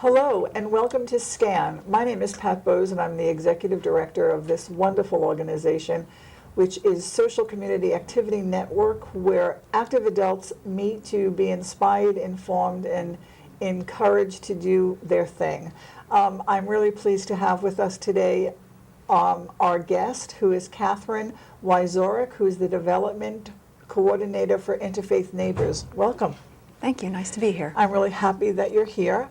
Hello and welcome to SCAN. My name is Pat Bohse and I'm the Executive Director of this wonderful organization, which is Social Community Activity Network, where active adults meet to be inspired, informed, and encouraged to do their thing. I'm really pleased to have with us today our guest, who is Catherine Wieczorek, who is the Development Coordinator for Interfaith Neighbors. Welcome. Thank you. Nice to be here. I'm really happy that you're here,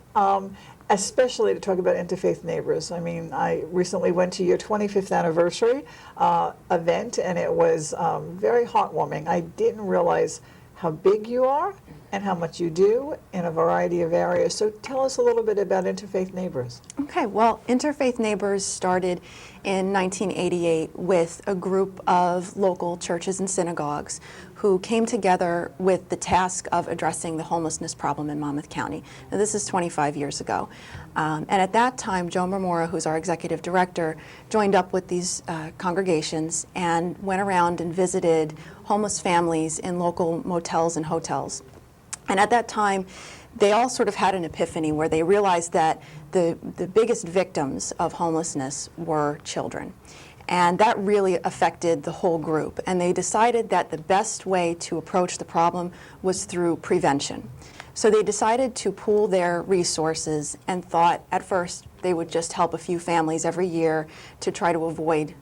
especially to talk about Interfaith Neighbors. I mean, I recently went to your 25th anniversary event, and it was very heartwarming. I didn't realize how big you are and how much you do in a variety of areas. So tell us a little bit about Interfaith Neighbors. Okay, well, Interfaith Neighbors started in 1988 with a group of local churches and synagogues who came together with the task of addressing the homelessness problem in Monmouth County. Now, this is 25 years ago. And at that time, Joe Marmora, who's our executive director, joined up with these congregations and went around and visited homeless families in local motels and hotels. And at that time, they all sort of had an epiphany where they realized that the biggest victims of homelessness were children. And that really affected the whole group. And they decided that the best way to approach the problem was through prevention. So they decided to pool their resources and thought at first they would just help a few families every year to try to avoid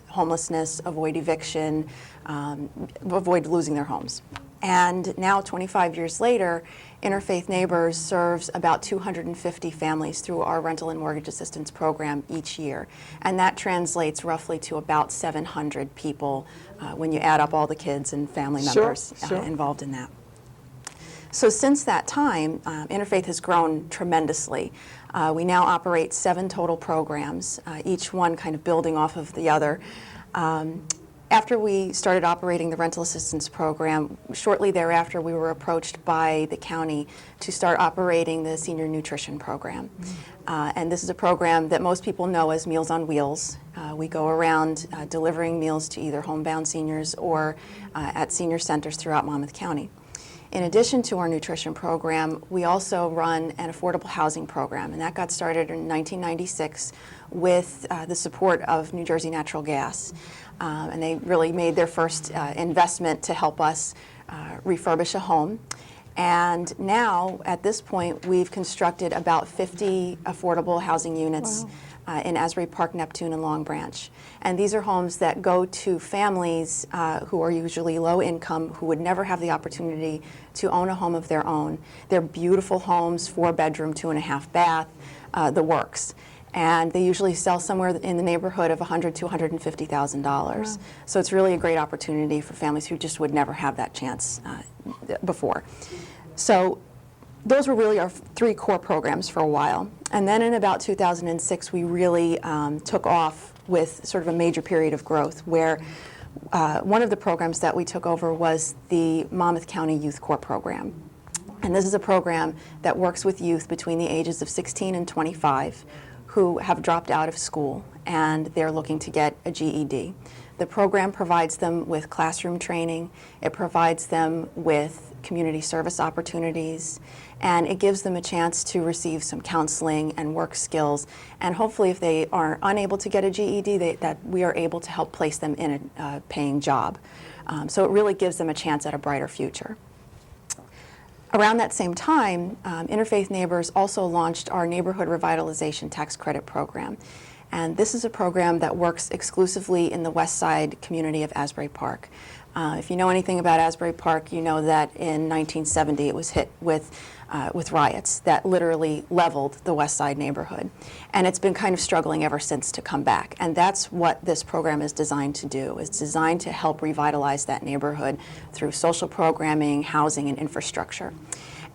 homelessness, avoid eviction, avoid losing their homes. And now, 25 years later, Interfaith Neighbors serves about 250 families through our rental and mortgage assistance program each year. And that translates roughly to about 700 people when you add up all the kids and family members involved in that. So since that time, Interfaith has grown tremendously. We now operate 7 total programs, each one kind of building off of the other. After we started operating the rental assistance program, shortly thereafter we were approached by the county to start operating the senior nutrition program. And this is a program that most people know as Meals on Wheels. We go around delivering meals to either homebound seniors or at senior centers throughout Monmouth County. In addition to our nutrition program, we also run an affordable housing program, and that got started in 1996 with the support of New Jersey Natural Gas. And they really made their first investment to help us refurbish a home. And now, at this point, we've constructed about 50 affordable housing units in Asbury Park, Neptune, and Long Branch. And these are homes that go to families who are usually low income, who would never have the opportunity to own a home of their own. They're beautiful homes, 4-bedroom, 2.5 bath, the works. And they usually sell somewhere in the neighborhood of $100,000 to $150,000. Wow. So it's really a great opportunity for families who just would never have that chance before. So those were really our 3 core programs for a while. And then in about 2006, we really took off with sort of a major period of growth where one of the programs that we took over was the Monmouth County Youth Corps program. And this is a program that works with youth between the ages of 16 and 25 who have dropped out of school and they're looking to get a GED. The program provides them with classroom training, it provides them with community service opportunities, and it gives them a chance to receive some counseling and work skills, and hopefully if they are unable to get a GED, that we are able to help place them in a paying job. So it really gives them a chance at a brighter future. Around that same time, Interfaith Neighbors also launched our Neighborhood Revitalization Tax Credit Program. And this is a program that works exclusively in the West Side community of Asbury Park. If you know anything about Asbury Park, you know that in 1970 it was hit with riots that literally leveled the West Side neighborhood. And it's been kind of struggling ever since to come back. And that's what this program is designed to do. It's designed to help revitalize that neighborhood through social programming, housing, and infrastructure.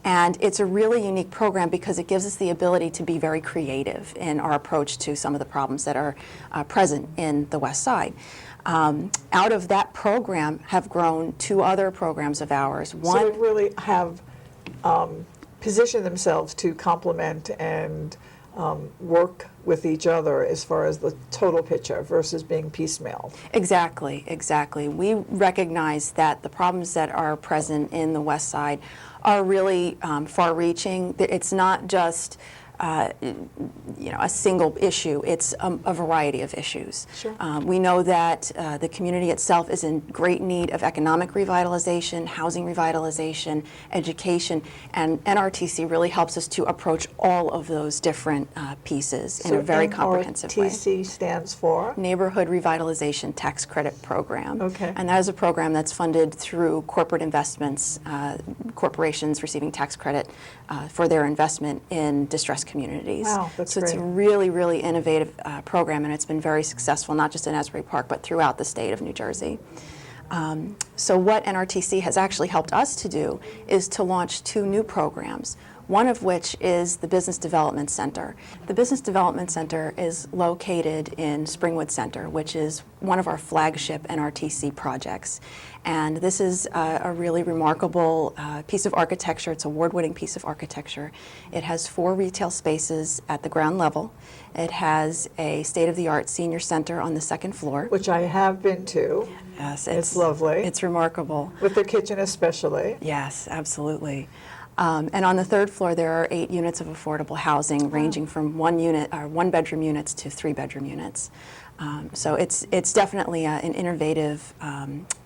And it's a really unique program because it gives us the ability to be very creative in our approach to some of the problems that are present in the West Side. Out of that program have grown 2 other programs of ours. One, so they really have positioned themselves to complement and work with each other as far as the total picture versus being piecemeal. Exactly, exactly. We recognize that the problems that are present in the West Side are really far-reaching. It's not just a single issue. It's a variety of issues. Sure. We know that the community itself is in great need of economic revitalization, housing revitalization, education, and NRTC really helps us to approach all of those different pieces in a very comprehensive way. NRTC stands for? Neighborhood Revitalization Tax Credit Program. Okay. And that is a program that's funded through corporate investments, corporations receiving tax credit for their investment in distressed communities. Wow, that's so it's great. a really, really innovative program, and it's been very successful, not just in Asbury Park, but throughout the state of New Jersey. So what NRTC has actually helped us to do is to launch 2 new programs, one of which is the Business Development Center. The Business Development Center is located in Springwood Center, which is one of our flagship NRTC projects. And this is a really remarkable piece of architecture. It's an award-winning piece of architecture. It has 4 retail spaces at the ground level. It has a state-of-the-art senior center on the 2nd floor. Which I have been to. Yes, It's lovely. It's remarkable. With the kitchen especially. Yes, absolutely. And on the 3rd floor, there are 8 units of affordable housing, ranging from 1-bedroom units to 3-bedroom units. So it's definitely an innovative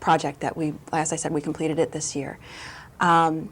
project that as I said, we completed it this year. I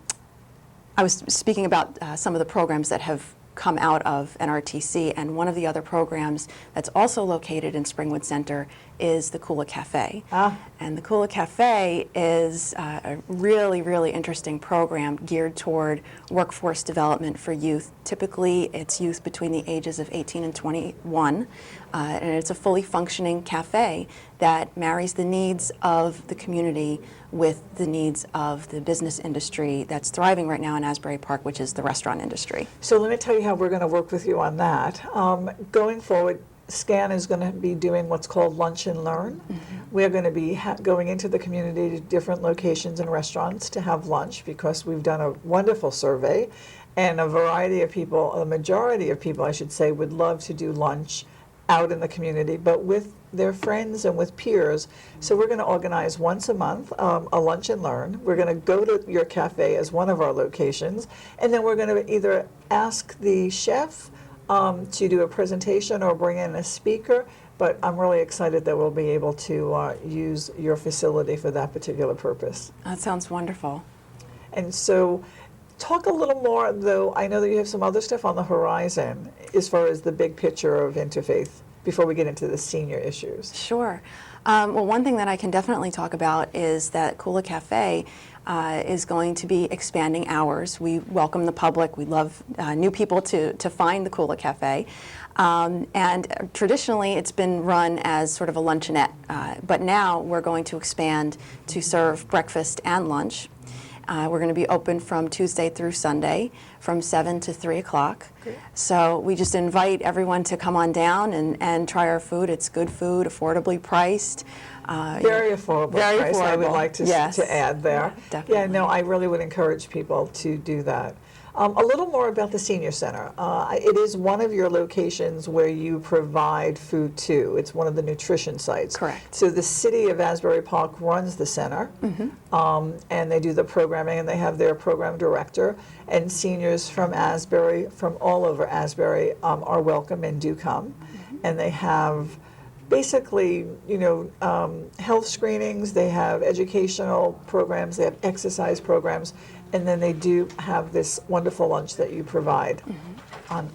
was speaking about some of the programs that have come out of NRTC, and one of the other programs that's also located in Springwood Center is the Kula Cafe. And the Kula Cafe is a really, really interesting program geared toward workforce development for youth. Typically, it's youth between the ages of 18 and 21, and it's a fully functioning cafe that marries the needs of the community with the needs of the business industry that's thriving right now in Asbury Park, which is the restaurant industry. So let me tell you how we're going to work with you on that. Going forward, SCAN is going to be doing what's called Luncheon Learn. We're going to be going into the community to different locations and restaurants to have lunch, because we've done a wonderful survey, and a variety of people, a majority of people I should say, would love to do lunch out in the community, but with their friends and with peers. So we're going to organize once a month a lunch and learn. We're going to go to your cafe as one of our locations, and then we're going to either ask the chef to do a presentation or bring in a speaker. But I'm really excited that we'll be able to use your facility for that particular purpose. That sounds wonderful. And so talk a little more, though, I know that you have some other stuff on the horizon as far as the big picture of Interfaith before we get into the senior issues. Sure. Well, one thing that I can definitely talk about is that Kula Cafe is going to be expanding hours. We welcome the public. We love new people to find the Kula Cafe. And traditionally, it's been run as sort of a luncheonette, but now we're going to expand to serve breakfast and lunch. We're going to be open from Tuesday through Sunday from 7 to 3 o'clock. Great. So we just invite everyone to come on down and try our food. It's good food, affordably priced. Very affordable Very price, I would affordable. like to, Yes. to add there. Yeah, definitely. Yeah, no, I really would encourage people to do that. A little more about the Senior Center. It is one of your locations where you provide food too. It's one of the nutrition sites. Correct. So the city of Asbury Park runs the center, and they do the programming, and they have their program director, and seniors from Asbury, from all over Asbury, are welcome and do come. And they have basically, health screenings, they have educational programs, they have exercise programs, and then they do have this wonderful lunch that you provide on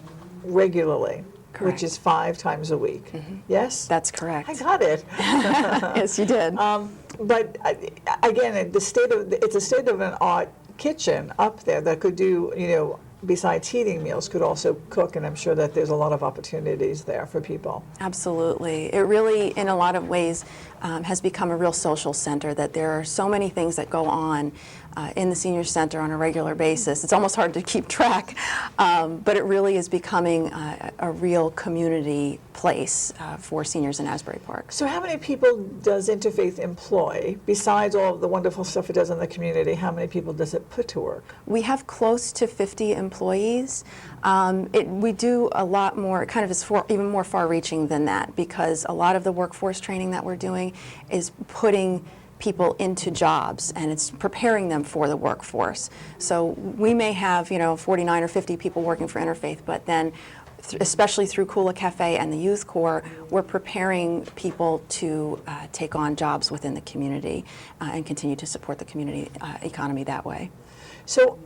regularly, Correct. which is 5 times a week. Yes? That's correct. I got it. Yes, you did. But again, it's a state-of-an-art kitchen up there that could do, besides heating meals, could also cook, and I'm sure that there's a lot of opportunities there for people. Absolutely. It really, in a lot of ways, has become a real social center, that there are so many things that go on in the senior center on a regular basis. It's almost hard to keep track, but it really is becoming a real community place for seniors in Asbury Park. So how many people does Interfaith employ? Besides all of the wonderful stuff it does in the community, how many people does it put to work? We have close to 50 employees. We do a lot more, it kind of is even more far-reaching than that, because a lot of the workforce training that we're doing is putting people into jobs, and it's preparing them for the workforce. So we may have, 49 or 50 people working for Interfaith, but then especially through Kula Cafe and the Youth Corps, we're preparing people to take on jobs within the community and continue to support the community economy that way. So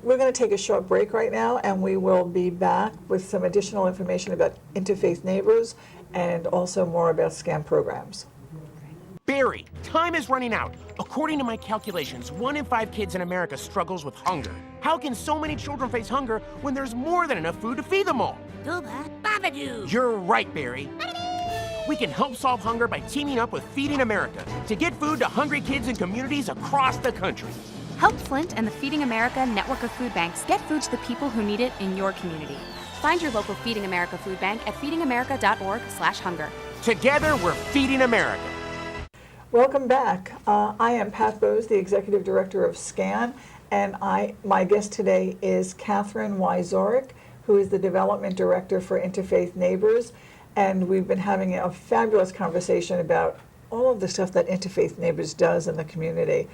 we're going to take a short break right now, and we will be back with some additional information about Interfaith Neighbors and also more about SCAN programs. Barry, time is running out. According to my calculations, 1 in 5 kids in America struggles with hunger. How can so many children face hunger when there's more than enough food to feed them all? Babadoo! You're right, Barry. We can help solve hunger by teaming up with Feeding America to get food to hungry kids in communities across the country. Help Flint and the Feeding America network of food banks get food to the people who need it in your community. Find your local Feeding America food bank at feedingamerica.org/hunger. Together, we're Feeding America. Welcome back. I am Pat Bohse, the Executive Director of SCAN, and my guest today is Catherine Wieczorek, who is the Development Director for Interfaith Neighbors, and we've been having a fabulous conversation about all of the stuff that Interfaith Neighbors does in the community.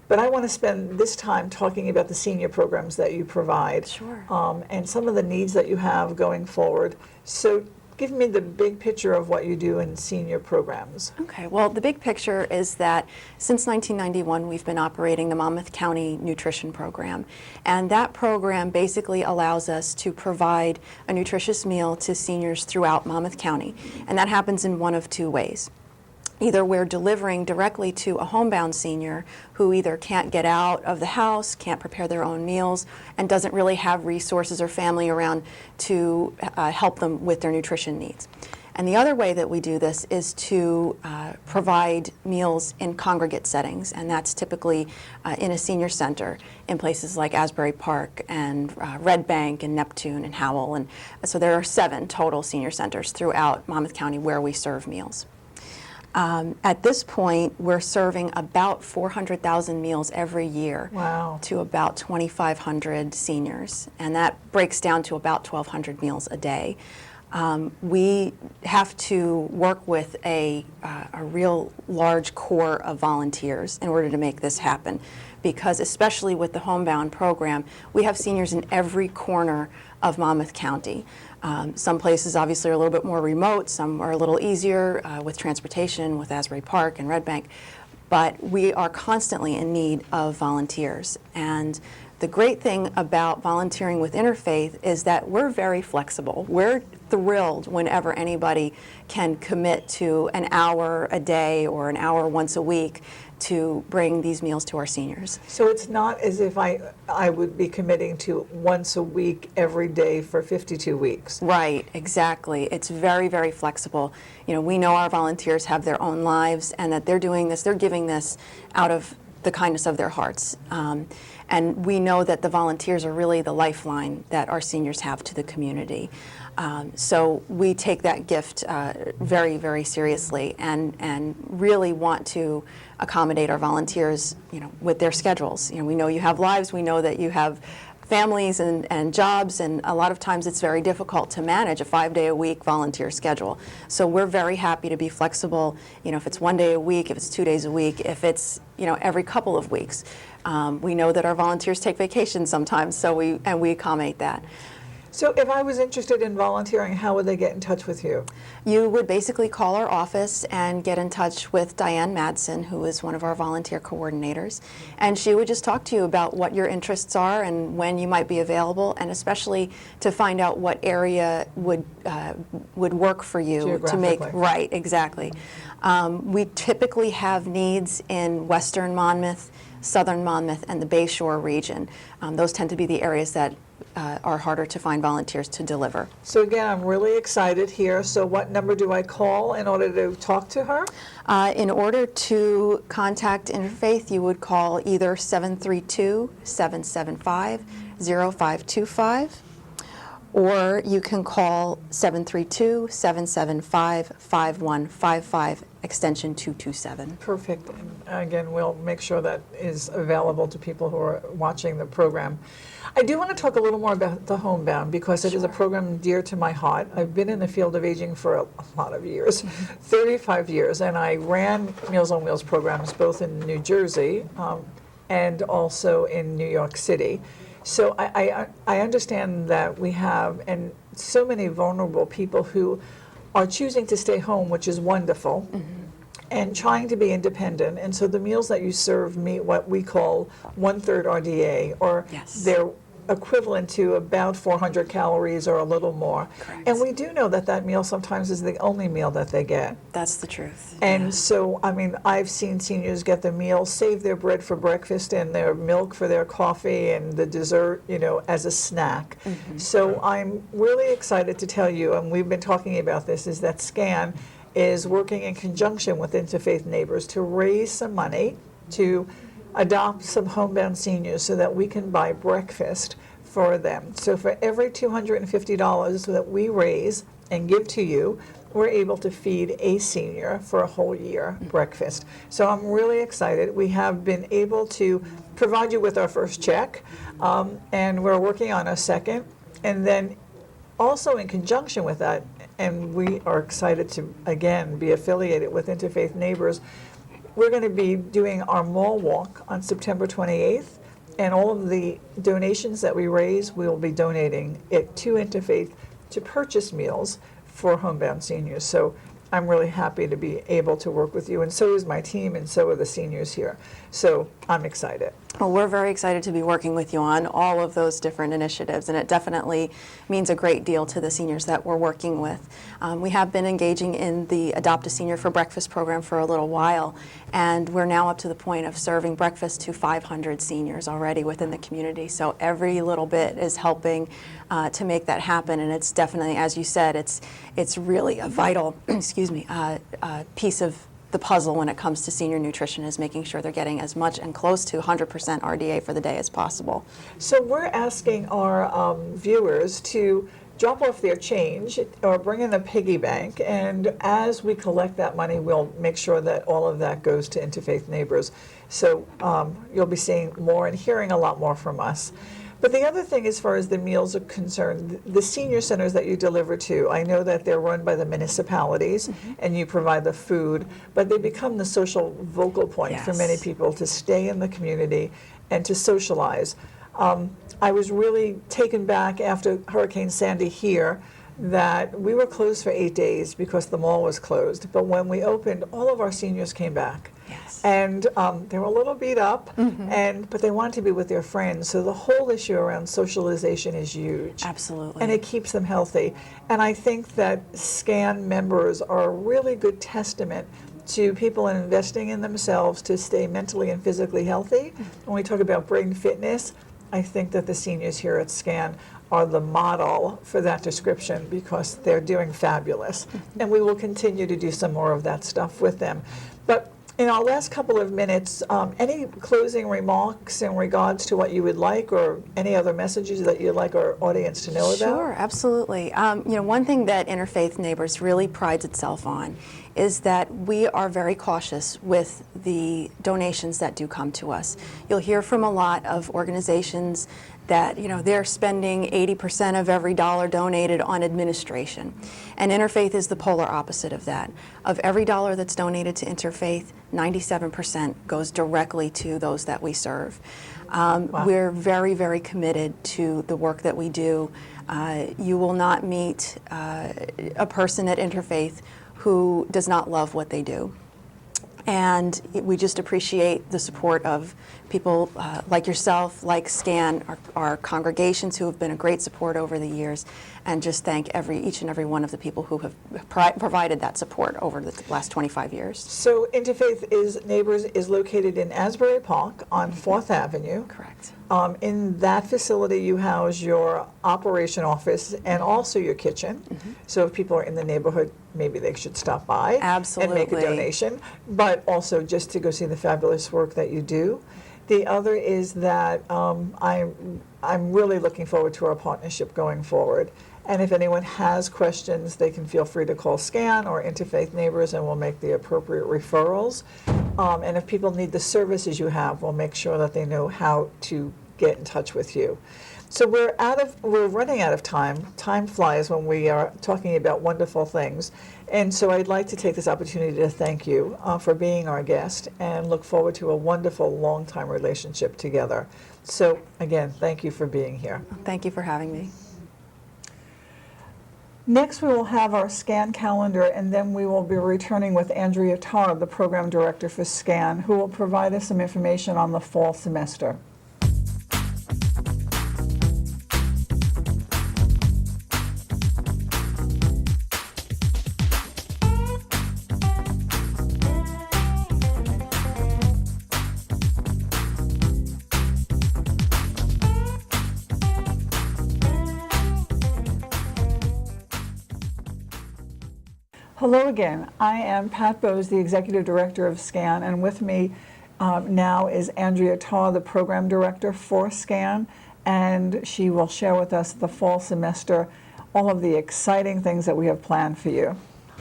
But I want to spend this time talking about the senior programs that you provide. Sure. And some of the needs that you have going forward. So give me the big picture of what you do in senior programs. Okay, well, the big picture is that since 1991, we've been operating the Monmouth County Nutrition Program. And that program basically allows us to provide a nutritious meal to seniors throughout Monmouth County. And that happens in one of two ways. Either we're delivering directly to a homebound senior who either can't get out of the house, can't prepare their own meals, and doesn't really have resources or family around to help them with their nutrition needs. And the other way that we do this is to provide meals in congregate settings, and that's typically in a senior center in places like Asbury Park and Red Bank and Neptune and Howell. And so there are 7 total senior centers throughout Monmouth County where we serve meals. At this point, we're serving about 400,000 meals every year. Wow. To about 2,500 seniors, and that breaks down to about 1,200 meals a day. We have to work with a real large core of volunteers in order to make this happen, because especially with the homebound program, we have seniors in every corner of Monmouth County. Some places obviously are a little bit more remote, some are a little easier with transportation, with Asbury Park and Red Bank, but we are constantly in need of volunteers. And the great thing about volunteering with Interfaith is that we're very flexible. We're thrilled whenever anybody can commit to an hour a day or an hour once a week to bring these meals to our seniors. So it's not as if I would be committing to once a week every day for 52 weeks. Right, exactly. It's very, very flexible. We know our volunteers have their own lives and that they're doing this, they're giving this out of the kindness of their hearts. And we know that the volunteers are really the lifeline that our seniors have to the community. So we take that gift very, very seriously and really want to accommodate our volunteers, with their schedules. We know you have lives, we know that you have families and jobs, and a lot of times it's very difficult to manage a 5-day-a-week volunteer schedule. So we're very happy to be flexible, if it's 1 day a week, if it's 2 days a week, if it's, every couple of weeks. We know that our volunteers take vacation sometimes, so we accommodate that. So if I was interested in volunteering, how would they get in touch with you? You would basically call our office and get in touch with Diane Madsen, who is one of our volunteer coordinators, and she would just talk to you about what your interests are and when you might be available, and especially to find out what area would work for you to make. Right, exactly. We typically have needs in Western Monmouth, Southern Monmouth, and the Bayshore region. Those tend to be the areas that are harder to find volunteers to deliver. So again, I'm really excited here. So what number do I call in order to talk to her? In order to contact Interfaith, you would call either 732-775-0525, or you can call 732-775-5155, extension 227. Perfect. And again, we'll make sure that is available to people who are watching the program. I do want to talk a little more about the Homebound because it is a program dear to my heart. I've been in the field of aging for a lot of years, 35 years, and I ran Meals on Wheels programs both in New Jersey and also in New York City. So I understand that we have and so many vulnerable people who are choosing to stay home, which is wonderful, and trying to be independent. And so the meals that you serve meet what we call 1/3 RDA, or Yes. they're equivalent to about 400 calories or a little more. Correct. And we do know that that meal sometimes is the only meal that they get. That's the truth. And so, I mean, I've seen seniors get their meal, save their bread for breakfast and their milk for their coffee and the dessert, you know, as a snack. So I'm really excited to tell you, and we've been talking about this, is that SCAN is working in conjunction with Interfaith Neighbors to raise some money to adopt some homebound seniors so that we can buy breakfast for them. So for every $250 that we raise and give to you, we're able to feed a senior for a whole year breakfast. So I'm really excited. We have been able to provide you with our first check, and we're working on a second. And then also in conjunction with that, and we are excited to, again, be affiliated with Interfaith Neighbors, we're going to be doing our mall walk on September 28th, and all of the donations that we raise, we will be donating it to Interfaith to purchase meals for homebound seniors. So I'm really happy to be able to work with you, and so is my team, and so are the seniors here. So I'm excited. Well, we're very excited to be working with you on all of those different initiatives, and it definitely means a great deal to the seniors that we're working with. We have been engaging in the Adopt a Senior for Breakfast program for a little while, and we're now up to the point of serving breakfast to 500 seniors already within the community. So every little bit is helping to make that happen, and it's definitely, as you said, it's really a vital, piece of the puzzle when it comes to senior nutrition, is making sure they're getting as much and close to 100% RDA for the day as possible. So we're asking our viewers to drop off their change or bring in a piggy bank, and as we collect that money, we'll make sure that all of that goes to Interfaith Neighbors. So you'll be seeing more and hearing a lot more from us. But the other thing, as far as the meals are concerned, the senior centers that you deliver to, I know that they're run by the municipalities and you provide the food, but they become the social vocal point for many people to stay in the community and to socialize. I was really taken back after Hurricane Sandy here that we were closed for 8 days because the mall was closed. But when we opened, all of our seniors came back. Yes. And they were a little beat up, but they wanted to be with their friends. So the whole issue around socialization is huge. Absolutely. And it keeps them healthy. And I think that SCAN members are a really good testament to people investing in themselves to stay mentally and physically healthy. When we talk about brain fitness, I think that the seniors here at SCAN are the model for that description because they're doing fabulous. And we will continue to do some more of that stuff with them. But in our last couple of minutes, any closing remarks in regards to what you would like, or any other messages that you'd like our audience to know about? Sure, absolutely. One thing that Interfaith Neighbors really prides itself on is that we are very cautious with the donations that do come to us. You'll hear from a lot of organizations that they're spending 80% of every dollar donated on administration. And Interfaith is the polar opposite of that. Of every dollar that's donated to Interfaith, 97% goes directly to those that we serve. We're very, very committed to the work that we do. You will not meet a person at Interfaith who does not love what they do. And we just appreciate the support of people like yourself, like SCAN, our congregations who have been a great support over the years, and just thank each and every one of the people who have provided that support over the last 25 years. So Interfaith Neighbors is located in Asbury Park on 4th Avenue. Correct. In that facility, you house your operation office and also your kitchen. So if people are in the neighborhood, maybe they should stop by and make a Absolutely. donation, but also just to go see the fabulous work that you do. The other is that I'm really looking forward to our partnership going forward. And if anyone has questions, they can feel free to call SCAN or Interfaith Neighbors, and we'll make the appropriate referrals. And if people need the services you have, we'll make sure that they know how to get in touch with you. So we're running out of time. Time flies when we are talking about wonderful things. And so I'd like to take this opportunity to thank you for being our guest and look forward to a wonderful long-time relationship together. So again, thank you for being here. Thank you for having me. Next, we will have our SCAN calendar, and then we will be returning with Andrea Tarr, the program director for SCAN, who will provide us some information on the fall semester. Hello again. I am Pat Bohse, the Executive Director of SCAN, and with me now is Andrea Tarr, the Program Director for SCAN, and she will share with us the fall semester, all of the exciting things that we have planned for you.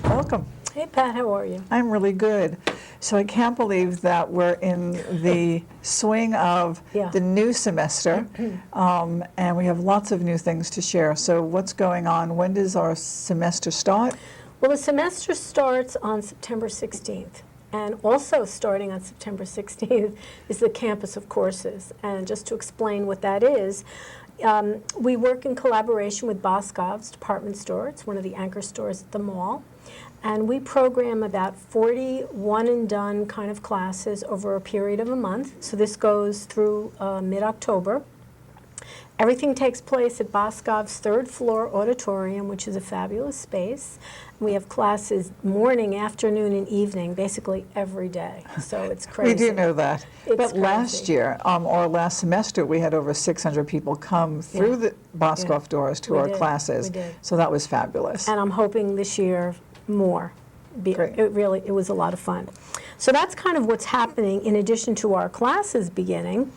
Welcome. Hey Pat, how are you? I'm really good. So I can't believe that we're in the swing of the new semester, and we have lots of new things to share. So what's going on? When does our semester start? Well, the semester starts on September 16th, and also starting on September 16th is the campus of courses. And just to explain what that is, we work in collaboration with Boscov's department store. It's one of the anchor stores at the mall. And we program about 40 one-and-done kind of classes over a period of a month. So this goes through mid-October. Everything takes place at Boscov's third floor auditorium, which is a fabulous space. We have classes morning, afternoon, and evening, basically every day. So it's crazy. We do know that. It's But crazy. last year, or last semester, we had over 600 people come through the Boscov doors to We our did. classes. We did. So that was fabulous. And I'm hoping this year more. Great. It was a lot of fun. So that's kind of what's happening in addition to our classes beginning.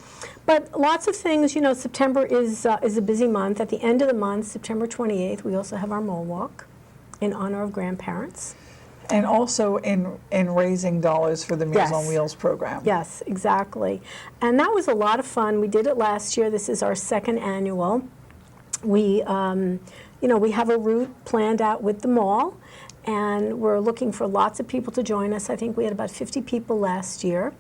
But lots of things, you know, September is a busy month. At the end of the month, September 28th, we also have our mole walk in honor of grandparents. And also in raising dollars for the Meals Yes. on Wheels program. Yes, exactly. And that was a lot of fun. We did it last year. This is our second annual. We, we have a route planned out with the mall, and we're looking for lots of people to join us. I think we had about 50 people last year.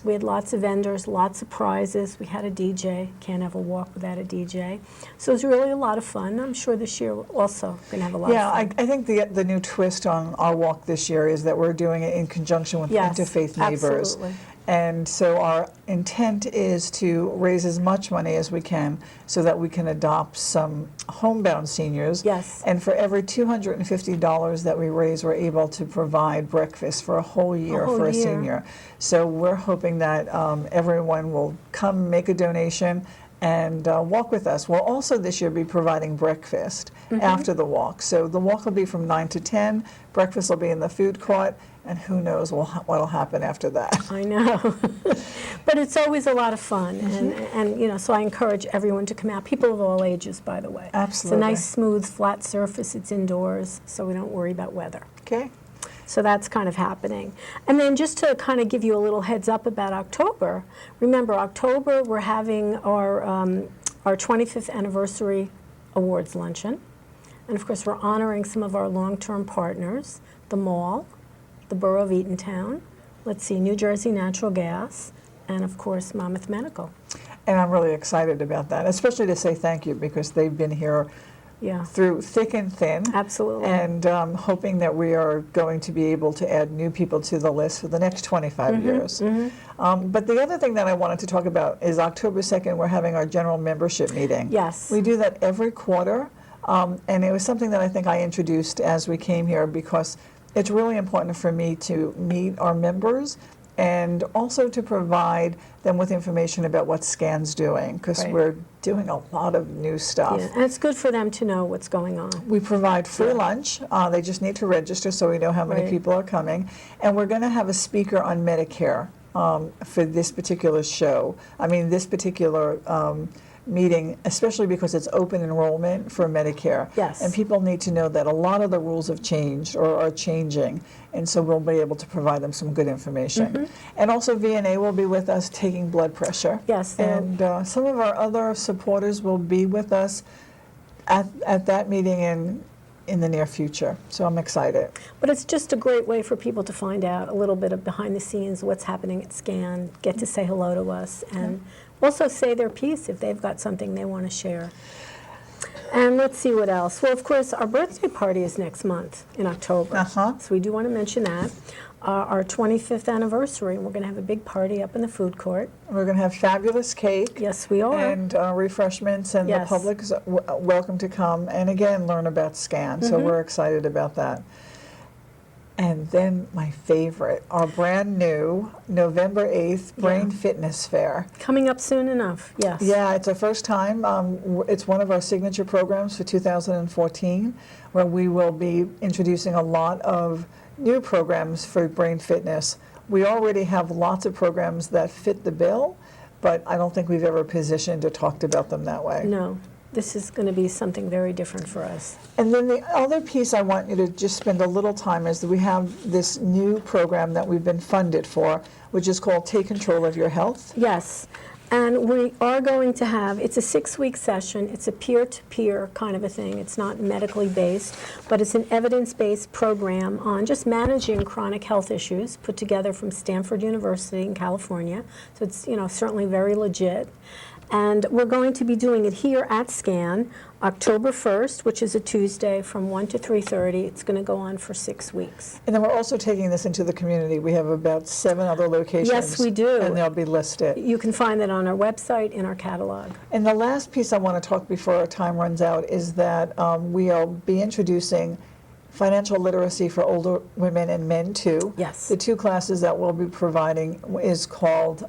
We had lots of vendors, lots of prizes. We had a DJ. Can't have a walk without a DJ. So it was really a lot of fun. I'm sure this year we're also going to have a lot of fun. I think the new twist on our walk this year is that we're doing it in conjunction with Yes, Interfaith Neighbors. absolutely. And so our intent is to raise as much money as we can so that we can adopt some homebound seniors. Yes. And for every $250 that we raise, we're able to provide breakfast for a whole year for a year. senior. So we're hoping that everyone will come make a donation and walk with us. We'll also this year be providing breakfast after the walk. So the walk will be from 9 to 10, breakfast will be in the food court, and who knows what will happen after that. I know. But it's always a lot of fun. And so I encourage everyone to come out. People of all ages, by the way. Absolutely. It's a nice, smooth, flat surface. It's indoors, so we don't worry about weather. Okay. So that's kind of happening. And then just to kind of give you a little heads up about October, remember October we're having our 25th anniversary awards luncheon. And of course we're honoring some of our long-term partners, the mall, the Borough of Eatontown, New Jersey Natural Gas, and of course Monmouth Medical. And I'm really excited about that, especially to say thank you because they've been here Yeah. through thick and thin. Absolutely. And hoping that we are going to be able to add new people to the list for the next 25 years. But the other thing that I wanted to talk about is October 2nd, we're having our general membership meeting. Yes. We do that every quarter. And it was something that I think I introduced as we came here because it's really important for me to meet our members and also to provide them with information about what SCAN's doing because Right. we're doing a lot of new stuff. Yeah. And it's good for them to know what's going on. We provide free lunch. They just need to register so we know how many Right. people are coming. And we're going to have a speaker on Medicare for this particular show. I mean, this particular meeting, especially because it's open enrollment for Medicare. Yes. And people need to know that a lot of the rules have changed or are changing, and so we'll be able to provide them some good information. And also VNA will be with us taking blood pressure. Yes. And some of our other supporters will be with us at that meeting in the near future. So I'm excited. But it's just a great way for people to find out a little bit of behind the scenes, what's happening at SCAN, get to say hello to us, and also say their piece if they've got something they want to share. And let's see what else. Well, of course, our birthday party is next month in October. So we do want to mention that. Our 25th anniversary, and we're going to have a big party up in the food court. We're going to have fabulous cake. Yes, we are. And refreshments, and the public's welcome to come and again learn about SCAN. So we're excited about that. And then my favorite, our brand new November 8th Brain Fitness Fair. Coming up soon enough, yes. Yeah, it's our first time. It's one of our signature programs for 2014, where we will be introducing a lot of new programs for brain fitness. We already have lots of programs that fit the bill, but I don't think we've ever positioned or talked about them that way. No. This is going to be something very different for us. And then the other piece I want you to just spend a little time is that we have this new program that we've been funded for, which is called Take Control of Your Health. Yes. And we are going to have, it's a 6-week session. It's a peer-to-peer kind of a thing. It's not medically based, but it's an evidence-based program on just managing chronic health issues put together from Stanford University in California. So it's, certainly very legit. And we're going to be doing it here at SCAN, October 1st, which is a Tuesday, from 1 to 3:30. It's going to go on for 6 weeks. And then we're also taking this into the community. We have about 7 other locations. Yes, we do. And they'll be listed. You can find that on our website, in our catalog. And the last piece I want to talk before our time runs out is that we'll be introducing financial literacy for older women and men too. Yes. The 2 classes that we'll be providing is called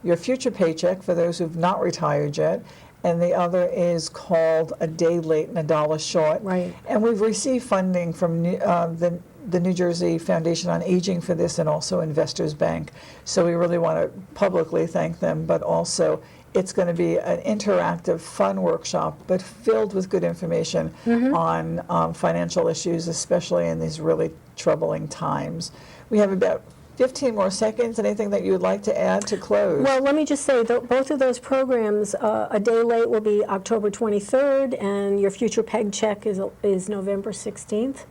Your Future Paycheck for those who've not retired yet, and the other is called A Day Late and a Dollar Short. Right. And we've received funding from the New Jersey Foundation on Aging for this, and also Investors Bank. So we really want to publicly thank them, but also it's going to be an interactive, fun workshop, but filled with good information on financial issues, especially in these really troubling times. We have about 15 more seconds. Anything that you would like to add to close? Well, let me just say, both of those programs, A Day Late will be October 23rd, and Your Future Peg Check is November 16th.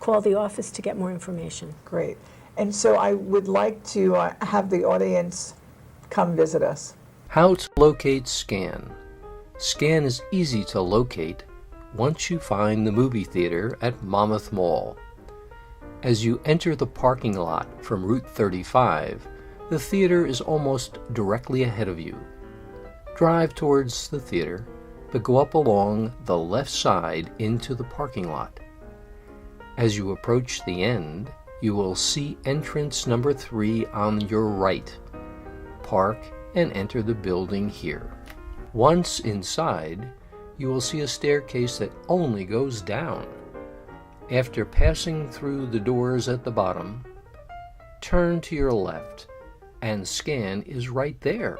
Call the office to get more information. Great. And so I would like to have the audience come visit us. How to locate SCAN. SCAN is easy to locate once you find the movie theater at Monmouth Mall. As you enter the parking lot from Route 35, the theater is almost directly ahead of you. Drive towards the theater, but go up along the left side into the parking lot. As you approach the end, you will see entrance number 3 on your right. Park and enter the building here. Once inside, you will see a staircase that only goes down. After passing through the doors at the bottom, turn to your left, and SCAN is right there.